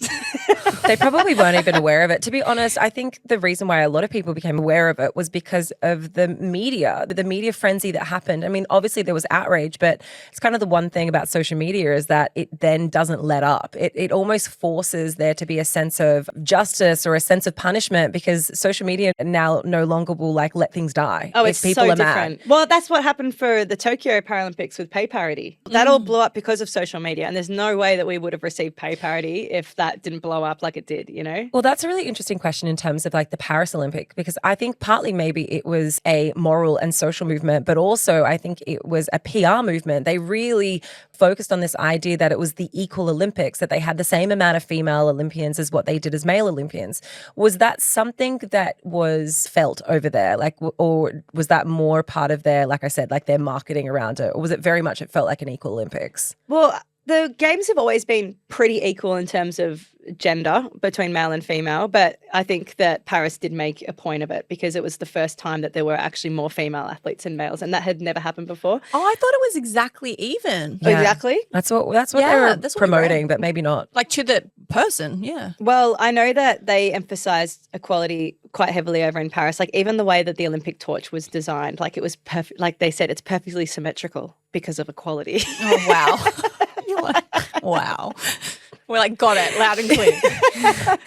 They probably weren't even aware of it. To be honest, I think the reason why a lot of people became aware of it was because of the media frenzy that happened. I mean, obviously there was outrage, but it's kind of the one thing about social media is that it then doesn't let up. It almost forces there to be a sense of justice or a sense of punishment, because social media now no longer will like let things die. Oh, if it's people so are different. mad. Well, that's what happened for the Tokyo Paralympics with pay parity. That all blew up because of social media, and there's no way that we would have received pay parity if that didn't blow up like it did, you know? Well, that's a really interesting question in terms of like the Paris Olympic, because I think partly maybe it was a moral and social movement, but also I think it was a PR movement. They really focused on this idea that it was the equal Olympics, that they had the same amount of female Olympians as what they did as male Olympians. Was that something that was felt over there? Like, or was that more part of their, like I said, like their marketing around it? Or was it very much, it felt like an equal Olympics? Well, The games have always been pretty equal in terms of gender between male and female, but I think that Paris did make a point of it because it was the first time that there were actually more female athletes than males, and that had never happened before. Oh, I thought it was exactly even. Yeah. Exactly. That's what they Yeah, were that's what we promoting, read. but maybe not. Like to the person, yeah. Well, I know that they emphasized equality quite heavily over in Paris. Like even the way that the Olympic torch was designed, like it was perfect. Like they said, it's perfectly symmetrical because of equality. Oh, wow. You're like, wow. We're like, got it, loud and clear.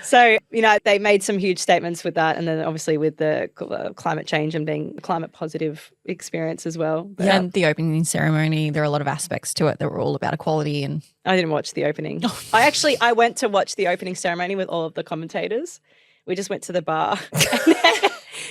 So, you know, they made some huge statements with that. And then obviously with the climate change and being a climate positive experience as well. But And the opening ceremony, there are a lot of aspects to it that were all about equality. And I didn't watch the opening. I went to watch the opening ceremony with all of the commentators. We just went to the bar.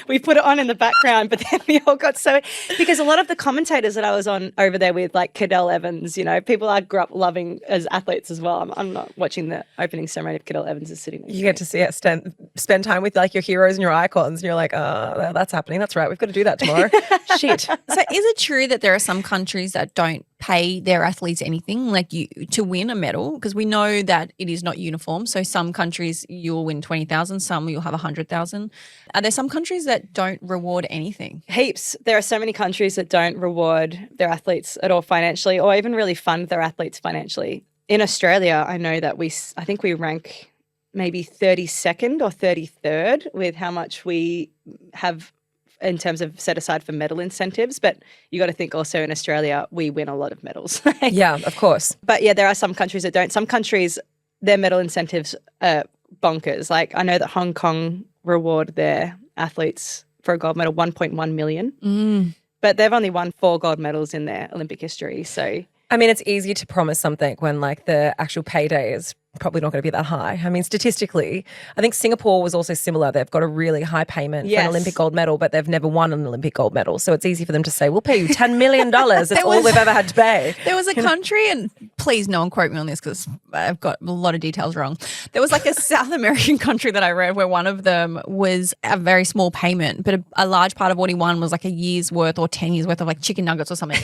We put it on in the background, but then we all got so – because a lot of the commentators that I was on over there with, like Cadel Evans, you know, people I grew up loving as athletes as well. I'm not watching the opening ceremony if Cadel Evans is sitting there. You get to see it, spend time with like your heroes and your icons, and you're like, oh, that's happening. That's right. We've got to do that tomorrow. Shit. so is it true that there are some countries that don't pay their athletes anything, like you, to win a medal? Because we know that it is not uniform. So some countries you'll win 20,000, some you'll have 100,000. Are there some countries that don't reward anything? Heaps. There are so many countries that don't reward their athletes at all financially or even really fund their athletes financially. In Australia, I know that I think we rank maybe 32nd or 33rd with how much we have in terms of set aside for medal incentives. But you got to think also in Australia, we win a lot of medals. Yeah, of course. But yeah, there are some countries that don't. Some countries, their medal incentives are bonkers. Like I know that Hong Kong reward their athletes for a gold medal 1.1 million. But they've only won 4 gold medals in their Olympic history. So I mean, it's easier to promise something when like the actual payday is probably not going to be that high. I mean, statistically, I think Singapore was also similar. They've got a really high payment for an Yes. Olympic gold medal, but they've never won an Olympic gold medal. So it's easy for them to say, we'll pay you $10 million. That's all we've ever had to pay. There was a country, and please no one quote me on this because I've got a lot of details wrong. There was like a South American country that I read where one of them was a very small payment, but a large part of what he won was like a year's worth or 10 years worth of like chicken nuggets or something.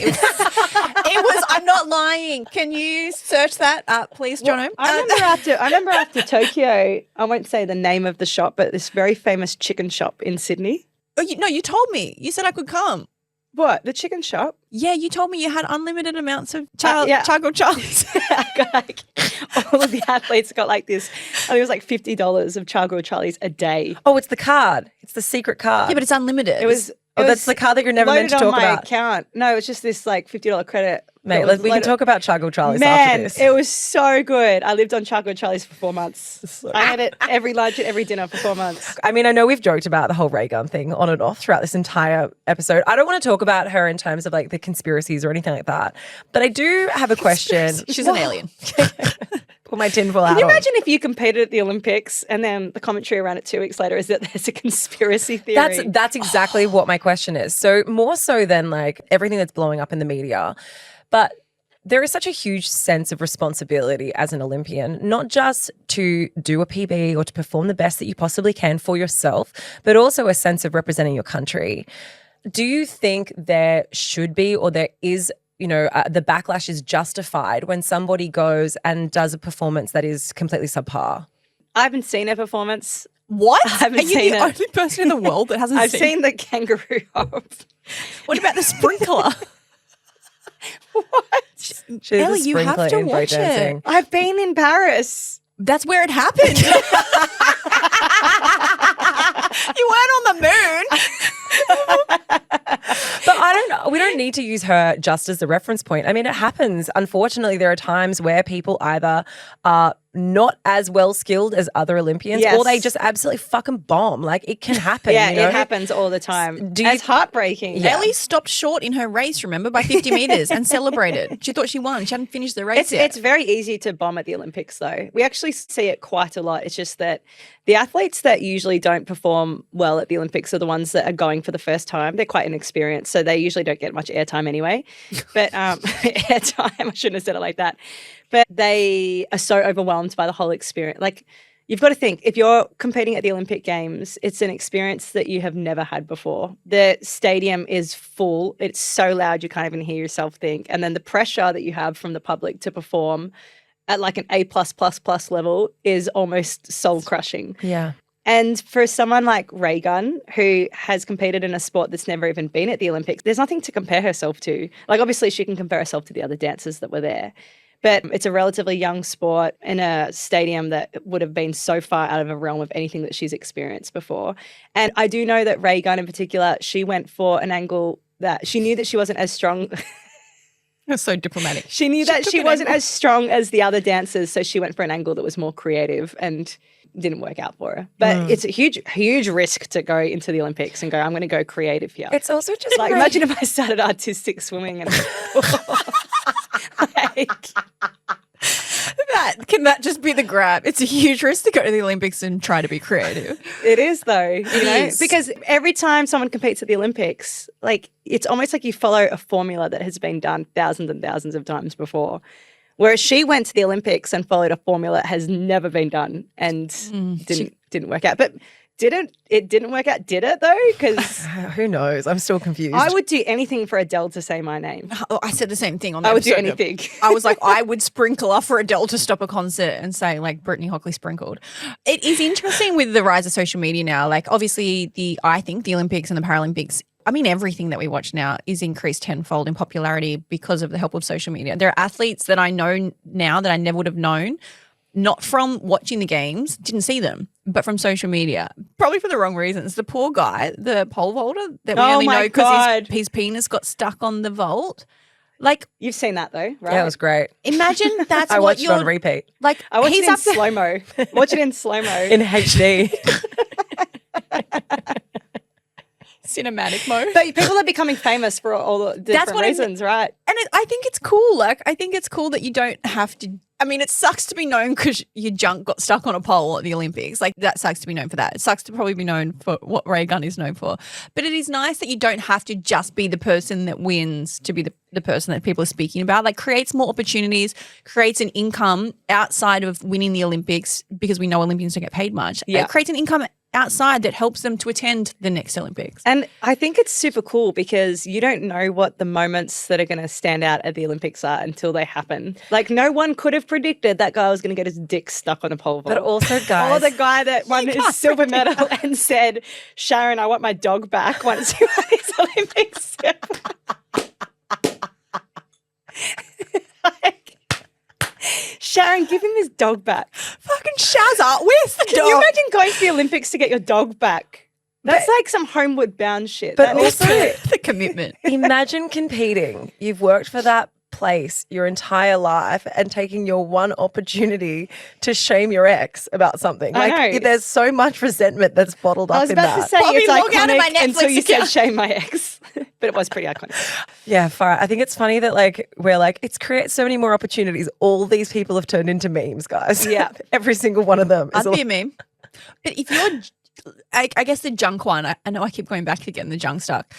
It was, I'm not lying. Can you search that up, please, Jono? I remember after Tokyo, I won't say the name of the shop, but this very famous chicken shop in Sydney. No, you told me. You said I could come. What? The chicken shop? Yeah, you told me you had unlimited amounts of yeah. charcoal Charlies. Like, all of the athletes got like this. I think it was like $50 of Charcoal Charlies a day. Oh, it's the card. It's the secret card. Yeah, but it's unlimited. It was. That's the card that you're never meant to loaded on talk my about. account. No, it's just this like $50 credit. Mate, that was we can loaded- talk about Charcoal Charlies after Man, this. it was so good. I lived on Charcoal Charlies for 4 months. I had it every lunch and every dinner for 4 months. I mean, I know we've joked about the whole ray gun thing on and off throughout this entire episode. I don't want to talk about her in terms of like the conspiracies or anything like that. But I do have a question. She's an alien. Put my tinfoil hat Can you on. imagine if you competed at the Olympics and then the commentary around it 2 weeks later is that there's a conspiracy theory? That's exactly what my question is. So more so than like everything that's blowing up in the media. But there is such a huge sense of responsibility as an Olympian, not just to do a PB or to perform the best that you possibly can for yourself, but also a sense of representing your country. Do you think there should be or there is, you know, the backlash is justified when somebody goes and does a performance that is completely subpar? I haven't seen a performance. What? I haven't Are you seen the it. only person in the world that hasn't I've seen? seen the kangaroo hop. What about the sprinkler? What? She's Ellie, a you have sprinkler to in watch it. breakdancing. I've been in Paris. That's where it happened. You weren't on the moon. But we don't need to use her just as the reference point. I mean, it happens. Unfortunately, there are times where people either are not as well skilled as other Olympians Yes. or they just absolutely fucking bomb. Like it can happen. Yeah, you know? it happens all the time. Do you- It's heartbreaking. Yeah. Ellie stopped short in her race, remember, by 50 metres and celebrated. She thought she won. She hadn't finished the race yet. It's very easy to bomb at the Olympics, though. We actually see it quite a lot. It's just that the athletes that usually don't perform well at the Olympics are the ones that are going for the first time. They're quite inexperienced, so they usually don't get much airtime anyway. But airtime, I shouldn't have said it like that. But they are so overwhelmed by the whole experience. Like, You've got to think, if you're competing at the Olympic Games, it's an experience that you have never had before. The stadium is full. It's so loud you can't even hear yourself think. And then the pressure that you have from the public to perform at like an A+++ level is almost soul-crushing. Yeah. And for someone like Reagan, who has competed in a sport that's never even been at the Olympics, there's nothing to compare herself to. Like, obviously, she can compare herself to the other dancers that were there. But it's a relatively young sport in a stadium that would have been so far out of a realm of anything that she's experienced before. And I do know that Reagan in particular, she went for an angle that she knew that she wasn't as strong. That's so diplomatic. She knew that she wasn't as strong as the other dancers, so she went for an angle that was more creative and didn't work out for her. But it's a huge, huge risk to go into the Olympics and go, I'm going to go creative here. It's also just like, imagine if I started artistic swimming and like, Can that just be the grab? It's a huge risk to go to the Olympics and try to be creative. it is though, you know, is. because every time someone competes at the Olympics, like it's almost like you follow a formula that has been done thousands and thousands of times before. Whereas she went to the Olympics and followed a formula that has never been done and didn't work out. But it didn't work out, did it though? Because who knows? I'm still confused. I would do anything for Adele to say my name. Oh, I said the same thing on the I would do episode. anything. I was like, I would sprinkle up for Adele to stop a concert and say, like, Brittany Hockley sprinkled. It is interesting with the rise of social media now. Like, obviously, I think the Olympics and the Paralympics, I mean, everything that we watch now is increased tenfold in popularity because of the help of social media. There are athletes that I know now that I never would have known, not from watching the games, didn't see them, but from social media, probably for the wrong reasons. The poor guy, the pole vaulter that we only know because his penis got stuck on the vault. Like, you've seen that though, right? Yeah, it was great. Imagine that's I what watched it on repeat. Like, I watched he's it in up there. slow-mo. Watch it in slow-mo. In HD. Cinematic mode. But people are becoming famous for all the different reasons, right? And I think it's cool. Like, I think it's cool that you don't have to. I mean, it sucks to be known because your junk got stuck on a pole at the Olympics. Like, that sucks to be known for that. It sucks to probably be known for what Ray Gunn is known for. But it is nice that you don't have to just be the person that wins to be the person that people are speaking about. Like, creates more opportunities, creates an income outside of winning the Olympics because we know Olympians don't get paid much. Yeah. It creates an income outside that helps them to attend the next Olympics. And I think it's super cool because you don't know what the moments that are going to stand out at the Olympics are until they happen. Like, no one could have predicted that guy was going to get his dick stuck on a pole vault. But also, guys. Or the guy that won his silver medal and said, Sharon, I want my dog back once he won his Olympics. Like, Sharon, give him his dog back. Fucking Shazza, where's the Can dog? you imagine going to the Olympics to get your dog back? That's like some homeward bound shit. But That is also- the commitment. Imagine competing. You've worked for that place your entire life and taking your one opportunity to shame your ex about something. I Like, know. there's so much resentment that's bottled up I was in about that. to say Bobby, it's log out of my iconic until Netflix you said account. shame my ex. But it was pretty iconic. Yeah, far. I think it's funny that like we're like it's creates so many more opportunities. All these people have turned into memes, guys. Yeah. Every single one of them. I'd be a meme. But if you're, I guess the junk one, I know I keep going back to getting the junk stuck.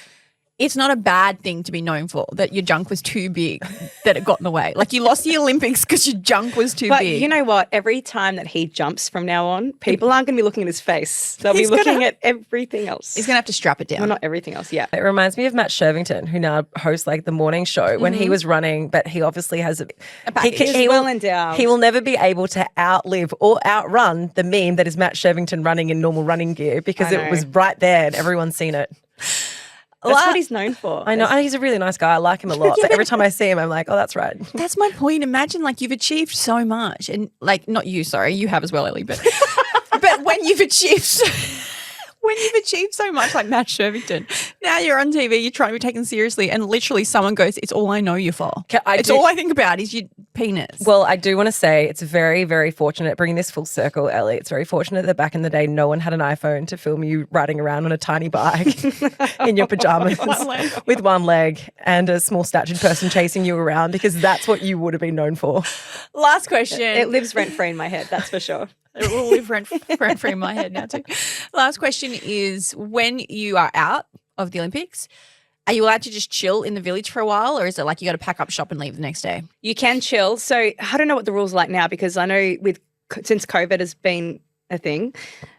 It's not a bad thing to be known for, that your junk was too big, that it got in the way. Like, you lost the Olympics because your junk was too But big. you know what? Every time that he jumps from now on, people aren't going to be looking at his face. They'll be He's gonna- looking at everything else. He's going to have to strap it down. Well, not everything else. Yeah. It reminds me of Matt Shervington, who now hosts like the morning show when he was running, but he obviously has a package. He's well endowed. He will never be able to outlive or outrun the meme that is Matt Shervington running in normal running gear because I know. it was right there and everyone's seen it. That's what he's known for. I know, and he's a really nice guy. I like him a lot. But every time I see him, I'm like, oh, that's right. That's my point. Imagine, like, you've achieved so much. And, like, not you, sorry. You have as well, Ellie. But but when you've achieved so much, like Matt Shervington, now you're on TV, you're trying to be taken seriously, and literally someone goes, it's all I know you for. It's all I think about is your penis. Well, I do want to say it's very, very fortunate, bringing this full circle, Ellie. It's very fortunate that back in the day, no one had an iPhone to film you riding around on a tiny bike in your pajamas with one leg and a small statured person chasing you around, because that's what you would have been known for. Last question. It lives rent free in my head, that's for sure. It will live rent free in my head now too. Last question is, when you are out of the Olympics, are you allowed to just chill in the village for a while, or is it like you got to pack up shop and leave the next day? You can chill. So I don't know what the rules are like now, because I know since COVID has been a thing.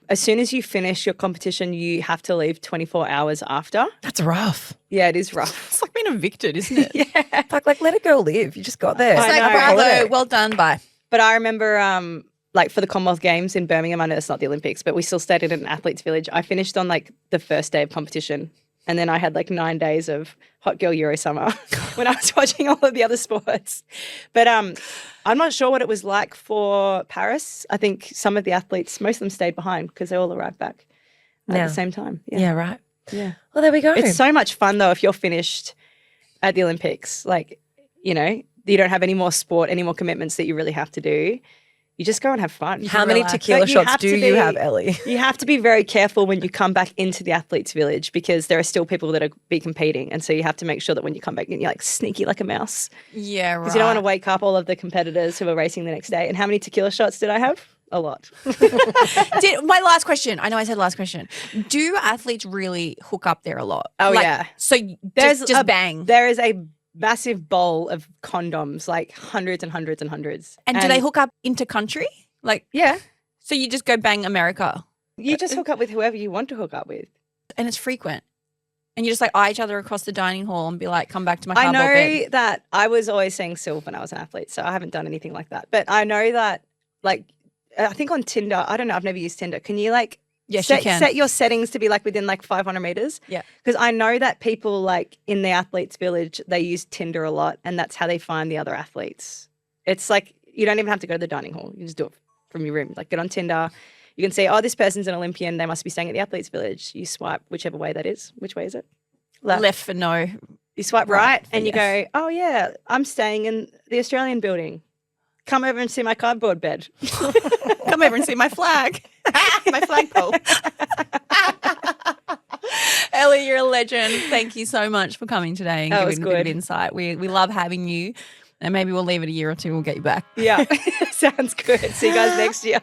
As soon as you finish your competition, you have to leave 24 hours after. That's rough. Yeah, it is rough. It's like being evicted, isn't it? Yeah. Fuck, like let a girl live. You just got there. It's I like, know. bravo, well done, bye. But I remember like for the Commonwealth Games in Birmingham, I know it's not the Olympics, but we still stayed in an athlete's village. I finished on like the first day of competition. And then I had like 9 days of hot girl Euro summer when I was watching all of the other sports. But I'm not sure what it was like for Paris. I think some of the athletes, most of them stayed behind because they all arrived back at Now. the same time. Yeah, right. Yeah. Well, there we go. It's so much fun though if you're finished at the Olympics. Like, you know, you don't have any more sport, any more commitments that you really have to do. You just go and have fun. How many relax. tequila But you shots have do to you be- have, Ellie? You have to be very careful when you come back into the athletes' village because there are still people that are be competing, and so you have to make sure that when you come back in, you're like sneaky like a mouse Yeah, right. because you don't want to wake up all of the competitors who are racing the next day. And how many tequila shots did I have? A lot. My last question. I know I said last question. Do athletes really hook up there a lot? Oh, yeah. So There's just a- bang. There is a massive bowl of condoms, like hundreds and hundreds and hundreds. And do they hook up into country? Like, Yeah. so you just go bang America, You just hook up with whoever you want to hook up with. and it's frequent. And you just like eye each other across the dining hall and be like, "Come back to my I cardboard bed." know that I was always saying Sylv when I was an athlete, so I haven't done anything like that. But I know that, like, I think on Tinder, I don't know, I've never used Tinder. Can you like Yes, you can. set your settings to be like within like 500 meters? Yeah. Because I know that people like in the athletes' village, they use Tinder a lot, and that's how they find the other athletes. It's like you don't even have to go to the dining hall; you just do it from your room. Like get on Tinder. You can see, oh, this person's an Olympian. They must be staying at the athletes' village. You swipe whichever way that is. Which way is it? Left for no. You swipe right for and you yes. go, oh, yeah, I'm staying in the Australian building. Come over and see my cardboard bed. Come over and see my flag. My flagpole. Ellie, you're a legend. Thank you so much for coming today and That giving was a bit of good. insight. We love having you. And maybe we'll leave it a year or two. We'll get you back. Yeah, sounds good. See you guys next year.